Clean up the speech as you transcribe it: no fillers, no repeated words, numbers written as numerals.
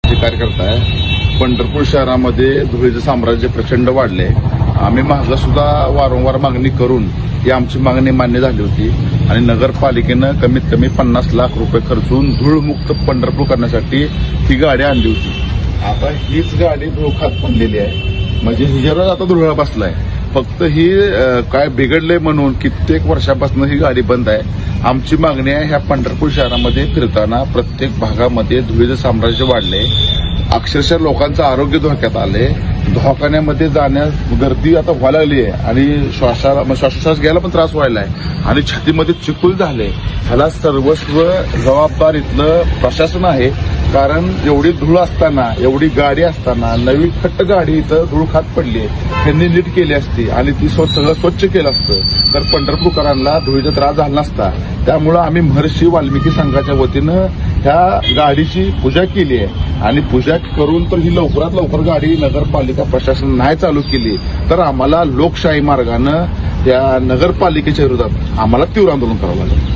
जे कार्यकर्ता आहे, पंढरपूर शहरामध्ये धुळीचं साम्राज्य प्रचंड वाढले। आम्ही मागं सुद्धा वारंवार मागणी करून ही आमची मागणी मान्य झाली होती आणि नगरपालिकेनं कमीत कमी 50 लाख रुपये खर्चून धूळमुक्त पंढरपूर करण्यासाठी ही गाडी आणली होती। आता हीच गाडी धूळखात बनलेली आहे, म्हणजे हिच्यावर आता धुळा बसलाय। फक्त ही काय बिघडले म्हणून कित्येक वर्षापासून ही गाडी बंद आहे। आमची मागणी आहे, ह्या पंढरपूर शहरामध्ये फिरताना प्रत्येक भागामध्ये धुळीचं साम्राज्य वाढले, अक्षरशः लोकांचं आरोग्य धोक्यात आले, दवाखान्यामध्ये जाण्यास गर्दी आता व्हायला लागली आहे आणि श्वासोच्छ्वास घ्यायला पण त्रास व्हायला आहे आणि छातीमध्ये चिखल झाले। ह्याला सर्वस्व जबाबदार इथलं प्रशासन आहे, कारण एवढी धूळ असताना, एवढी गाडी असताना, नवी खट्ट गाडी इथं धूळ खात पडली आहे। त्यांनी नीट केली असती आणि ती सगळं स्वच्छ केलं असतं तर पंढरपूरकरांना धुळीचा त्रास झाला नसता। त्यामुळे आम्ही महर्षी वाल्मिकी संघाच्या वतीनं ह्या गाडीची पूजा केली आहे आणि पूजा करून तर ही लवकरात लवकर गाडी नगरपालिका प्रशासन नाही चालू केली तर आम्हाला लोकशाही मार्गानं त्या नगरपालिकेच्या विरोधात आम्हाला तीव्र आंदोलन करावं लागेल।